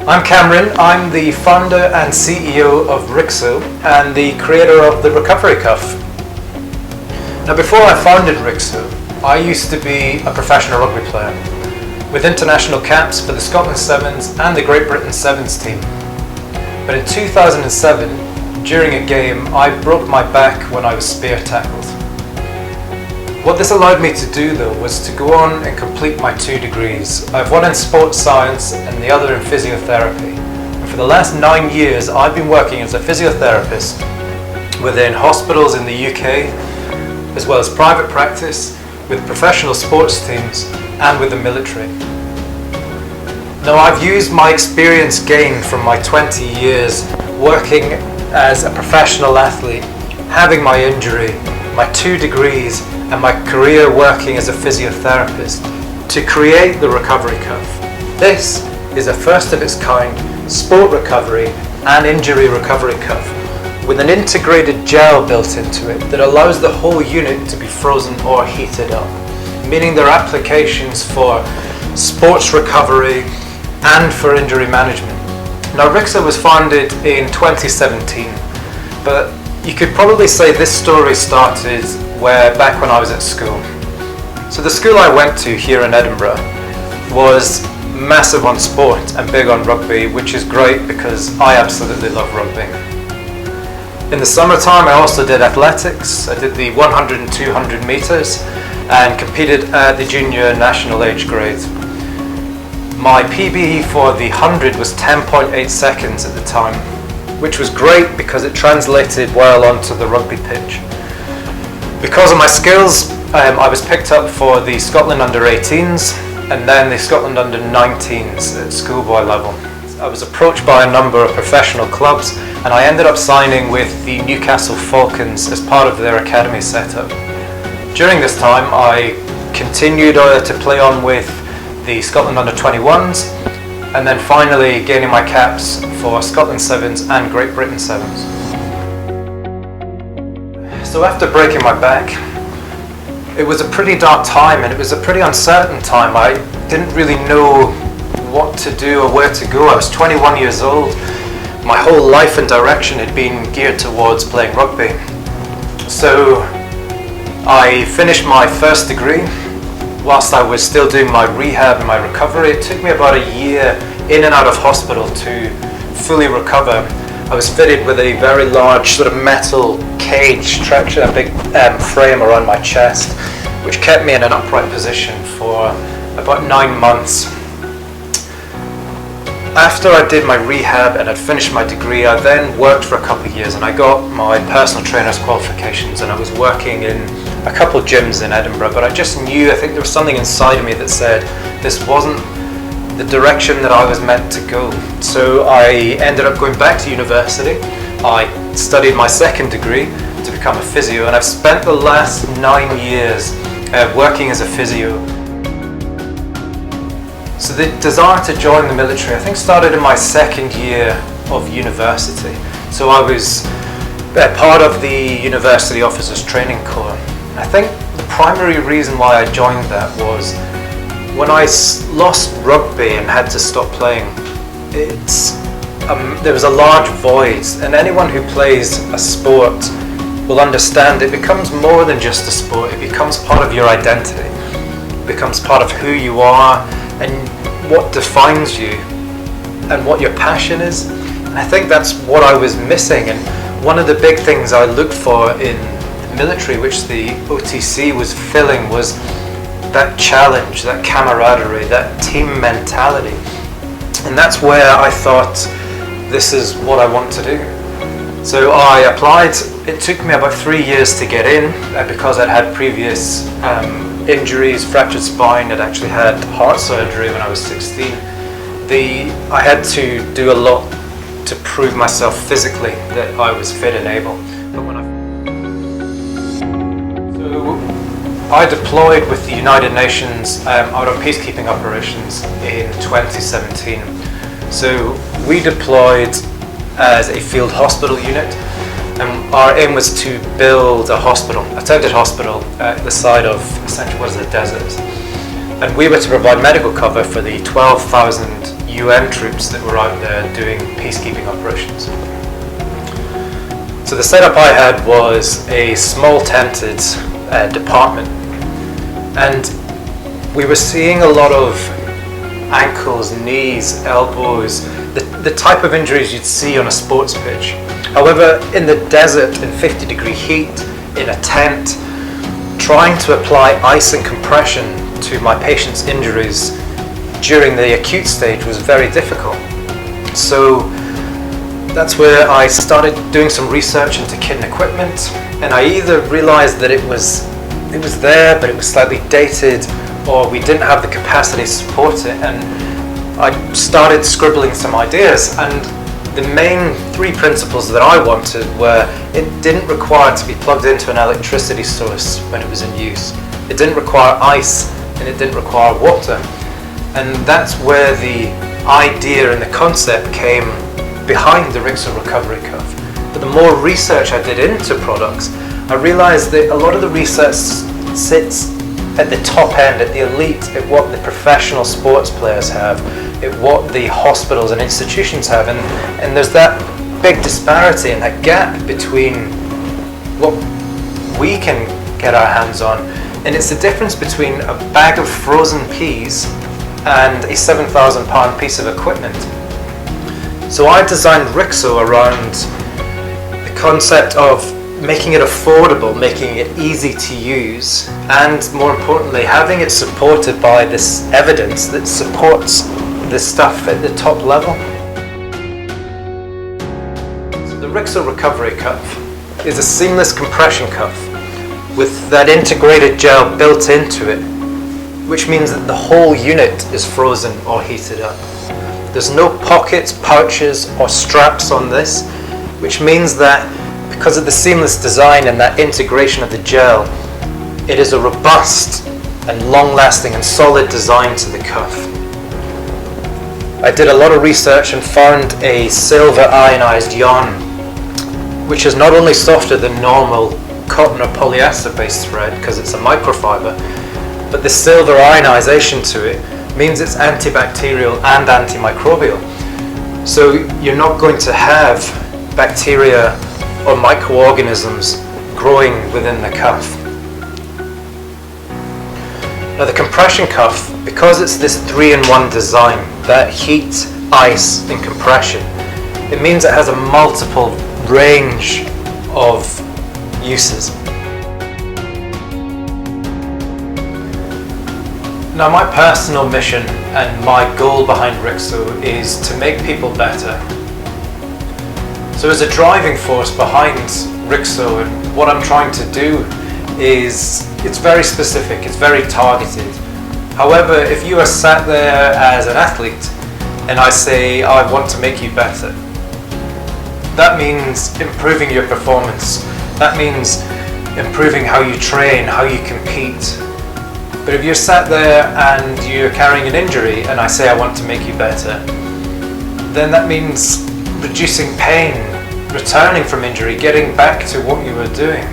I'm Cameron. I'm the founder and CEO of Riixo and the creator of the Recovery Cuff. Now, before I founded Riixo, I used to be a professional rugby player with international caps for the Scotland Sevens and the Great Britain Sevens team. But in 2007, during a game, I broke my back when I was spear tackled. What this allowed me to do though was to go on and complete my 2 degrees. I have one in sports science and the other in physiotherapy. And for the last 9 years I've been working as a physiotherapist within hospitals in the UK, as well as private practice, with professional sports teams and with the military. Now, I've used my experience gained from my 20 years working as a professional athlete, having my injury, my 2 degrees, and my career working as a physiotherapist to create the Recovery Cuff. This is a first of its kind sport recovery and injury recovery cuff with an integrated gel built into it that allows the whole unit to be frozen or heated up, meaning there are applications for sports recovery and for injury management. Now, Riixo was founded in 2017, but you could probably say this story started back when I was at school. So the school I went to here in Edinburgh was massive on sport and big on rugby, which is great because I absolutely love rugby. In the summertime I also did athletics. I did the 100 and 200 metres and competed at the junior national age grade. My PB for the 100 was 10.8 seconds at the time, which was great because it translated well onto the rugby pitch. Because of my skills, I was picked up for the Scotland under-18s and then the Scotland under-19s at schoolboy level. I was approached by a number of professional clubs and I ended up signing with the Newcastle Falcons as part of their academy setup. During this time, I continued to play on with the Scotland under-21s and then finally gaining my caps for Scotland Sevens and Great Britain Sevens. So after breaking my back, it was a pretty dark time and it was a pretty uncertain time. I didn't really know what to do or where to go. I was 21 years old. My whole life and direction had been geared towards playing rugby. So I finished my first degree. Whilst I was still doing my rehab and my recovery, it took me about a year in and out of hospital to fully recover. I was fitted with a very large sort of metal cage structure, a big frame around my chest, which kept me in an upright position for about 9 months. After I did my rehab and had finished my degree, I then worked for a couple of years and I got my personal trainer's qualifications and I was working in a couple of gyms in Edinburgh, but I just knew, I think there was something inside of me that said this wasn't the direction that I was meant to go. So I ended up going back to university. I studied my second degree to become a physio and I've spent the last 9 years working as a physio. So the desire to join the military, I think, started in my second year of university. So I was part of the University Officers Training Corps. I think the primary reason why I joined that was when I lost rugby and had to stop playing, there was a large void, and anyone who plays a sport will understand it becomes more than just a sport. It becomes part of your identity. It becomes part of who you are and what defines you and what your passion is. And I think that's what I was missing, and one of the big things I looked for in the military, which the OTC was filling, was that challenge, that camaraderie, that team mentality. And that's where I thought, this is what I want to do. So I applied. It took me about 3 years to get in because I'd had previous injuries, fractured spine. I'd actually had heart surgery when I was 16. I had to do a lot to prove myself physically that I was fit and able. But I deployed with the United Nations out on peacekeeping operations in 2017. So we deployed as a field hospital unit, and our aim was to build a hospital, a tented hospital at the side of essentially what is a desert. And we were to provide medical cover for the 12,000 UN troops that were out there doing peacekeeping operations. So the setup I had was a small tented department, and we were seeing a lot of ankles, knees, elbows, the type of injuries you'd see on a sports pitch. However, in the desert in 50-degree heat, in a tent, trying to apply ice and compression to my patient's injuries during the acute stage was very difficult. So that's where I started doing some research into kit and equipment, and I either realized that it was there but it was slightly dated, or we didn't have the capacity to support it, and I started scribbling some ideas. And the main three principles that I wanted were: it didn't require to be plugged into an electricity source when it was in use, it didn't require ice, and it didn't require water. And that's where the idea and the concept came behind the Riixo recovery cuff. But the more research I did into products, I realized that a lot of the research sits at the top end, at the elite, at what the professional sports players have, at what the hospitals and institutions have, and there's that big disparity and that gap between what we can get our hands on, and it's the difference between a bag of frozen peas and a 7,000 pound piece of equipment. So I designed Riixo around the concept of making it affordable, making it easy to use, and more importantly, having it supported by this evidence that supports the stuff at the top level. So the Riixo recovery cuff is a seamless compression cuff with that integrated gel built into it, which means that the whole unit is frozen or heated up. There's no pockets, pouches, or straps on this, which means that because of the seamless design and that integration of the gel, it is a robust and long-lasting and solid design to the cuff. I did a lot of research and found a silver ionized yarn, which is not only softer than normal cotton or polyester based thread because it's a microfiber, but the silver ionization to it means it's antibacterial and antimicrobial. So you're not going to have bacteria or microorganisms growing within the cuff. Now the compression cuff, because it's this 3-in-1 design, that heat, ice and compression, it means it has a multiple range of uses. Now my personal mission and my goal behind Riixo is to make people better. So as a driving force behind Riixo, and what I'm trying to do is, it's very specific, it's very targeted. However, if you are sat there as an athlete and I say, I want to make you better, that means improving your performance. That means improving how you train, how you compete. But if you're sat there and you're carrying an injury and I say I want to make you better, then that means reducing pain, returning from injury, getting back to what you were doing.